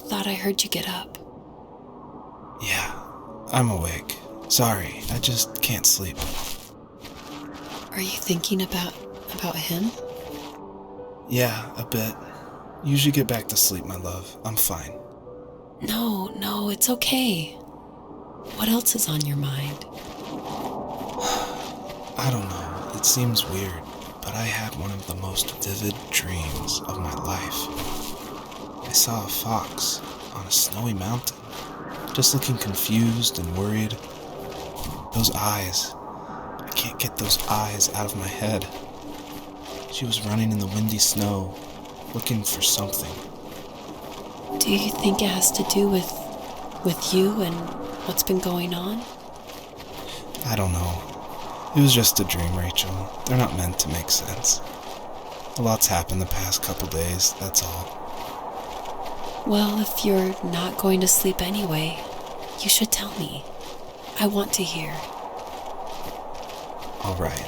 thought I heard you get up. Yeah, I'm awake. Sorry, I just can't sleep. Are you thinking about him? Yeah, a bit. Usually get back to sleep, my love. I'm fine. No, it's okay. What else is on your mind? I don't know. It seems weird, but I had one of the most vivid dreams of my life. I saw a fox on a snowy mountain, just looking confused and worried. Those eyes. I can't get those eyes out of my head. She was running in the windy snow, looking for something. Do you think it has to do with you and what's been going on? I don't know. It was just a dream, Rachel. They're not meant to make sense. A lot's happened the past couple days, that's all. Well, if you're not going to sleep anyway, you should tell me. I want to hear. All right.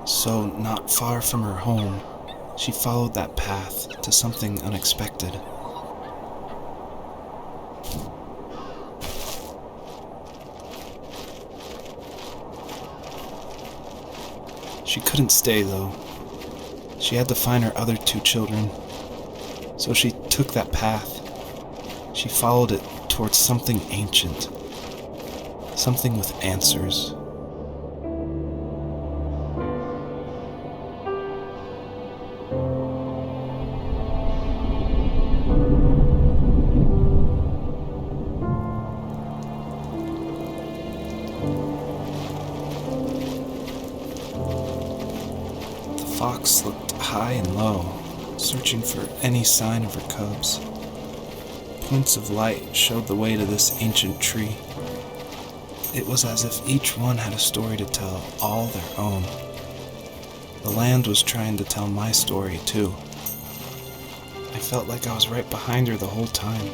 So, not far from her home, she followed that path to something unexpected. She couldn't stay, though. She had to find her other two children. So she took that path. She followed it towards something ancient. Something with answers. The fox looked high and low, searching for any sign of her cubs. Points of light showed the way to this ancient tree. It was as if each one had a story to tell, all their own. The land was trying to tell my story, too. I felt like I was right behind her the whole time.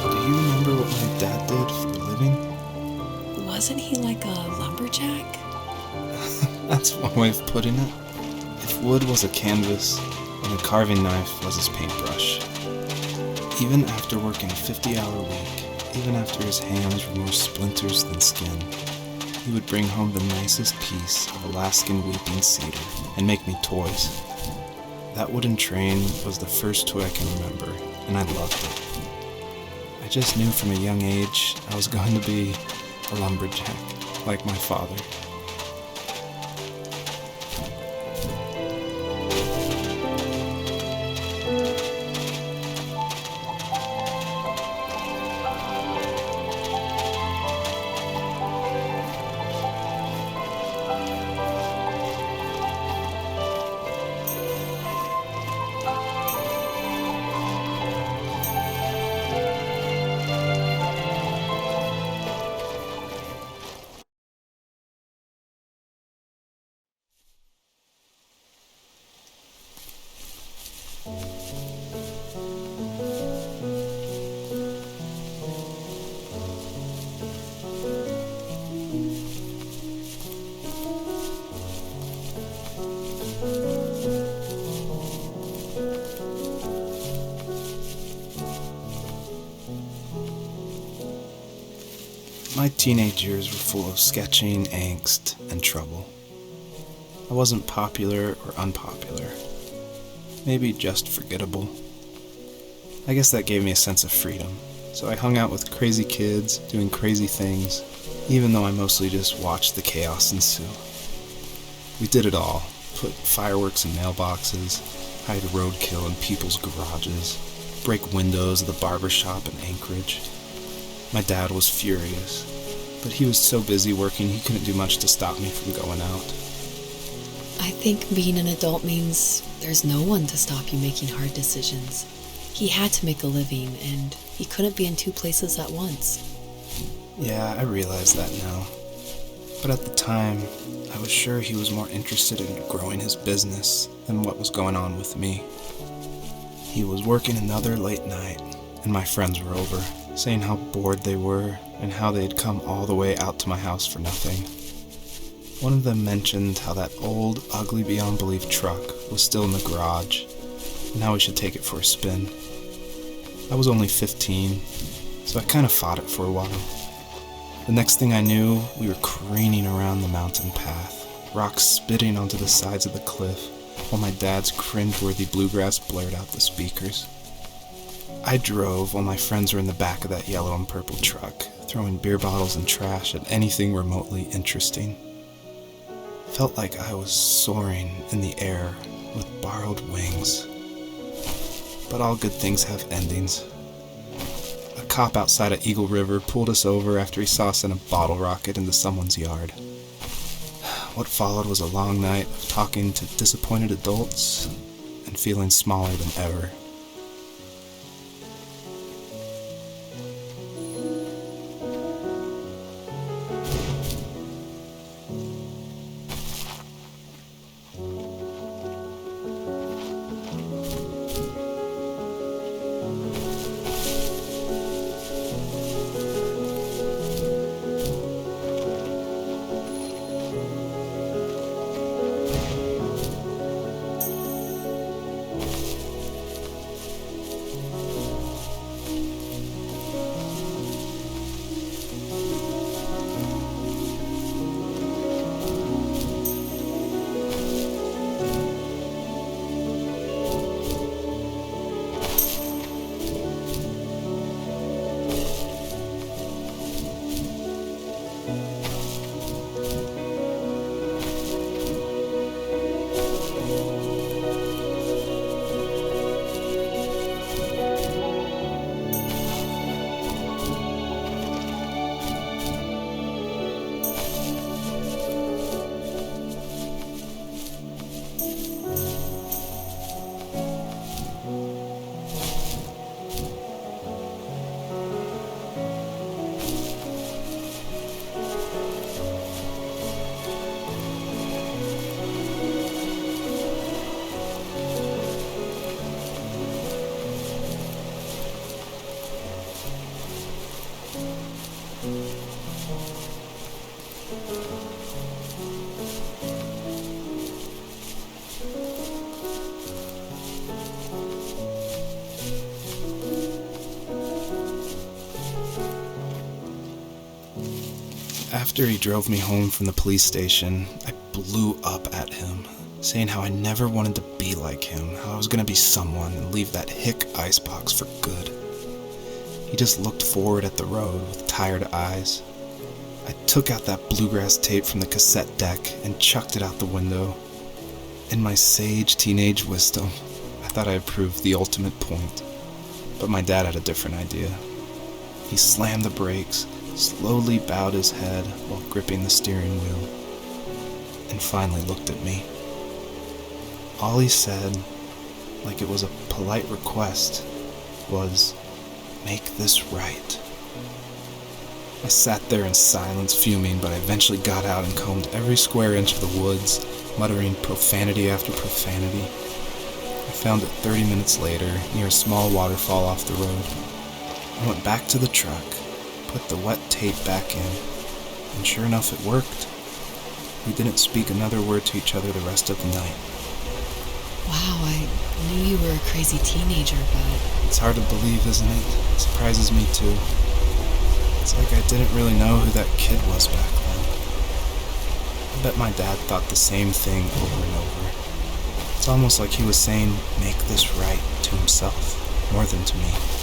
Do you remember what my dad did for a living? Wasn't he like a lumberjack? That's one way of putting it. If wood was a canvas, and a carving knife was his paintbrush. Even after working a 50-hour week, even after his hands were more splinters than skin, he would bring home the nicest piece of Alaskan weeping cedar and make me toys. That wooden train was the first toy I can remember, and I loved it. I just knew from a young age I was going to be a lumberjack, like my father. My teenage years were full of sketching, angst, and trouble. I wasn't popular or unpopular. Maybe just forgettable. I guess that gave me a sense of freedom, so I hung out with crazy kids, doing crazy things, even though I mostly just watched the chaos ensue. We did it all. Put fireworks in mailboxes, hide roadkill in people's garages, break windows of the barber shop in Anchorage. My dad was furious, but he was so busy working he couldn't do much to stop me from going out. I think being an adult means there's no one to stop you making hard decisions. He had to make a living, and he couldn't be in two places at once. Yeah, I realize that now. But at the time, I was sure he was more interested in growing his business than what was going on with me. He was working another late night, and my friends were over, saying how bored they were and how they had come all the way out to my house for nothing. One of them mentioned how that old, ugly beyond belief truck was still in the garage, and how we should take it for a spin. I was only 15, so I kind of fought it for a while. The next thing I knew, we were careening around the mountain path, rocks spitting onto the sides of the cliff, while my dad's cringeworthy bluegrass blared out the speakers. I drove while my friends were in the back of that yellow and purple truck, throwing beer bottles and trash at anything remotely interesting. Felt like I was soaring in the air with borrowed wings. But all good things have endings. A cop outside of Eagle River pulled us over after he saw us send a bottle rocket into someone's yard. What followed was a long night of talking to disappointed adults and feeling smaller than ever. After he drove me home from the police station, I blew up at him, saying how I never wanted to be like him, how I was going to be someone and leave that hick icebox for good. He just looked forward at the road with tired eyes. I took out that bluegrass tape from the cassette deck and chucked it out the window. In my sage teenage wisdom, I thought I had proved the ultimate point, but my dad had a different idea. He slammed the brakes, slowly bowed his head while gripping the steering wheel, and finally looked at me. All he said, like it was a polite request, was, "Make this right." I sat there in silence, fuming, but I eventually got out and combed every square inch of the woods, muttering profanity after profanity. I found it 30 minutes later, near a small waterfall off the road. I went back to the truck, put the wet tape back in, and sure enough it worked. We didn't speak another word to each other the rest of the night. Wow, I knew you were a crazy teenager, but... It's hard to believe, isn't it? It surprises me too. It's like I didn't really know who that kid was back then. I bet my dad thought the same thing over and over. It's almost like he was saying, make this right to himself, more than to me.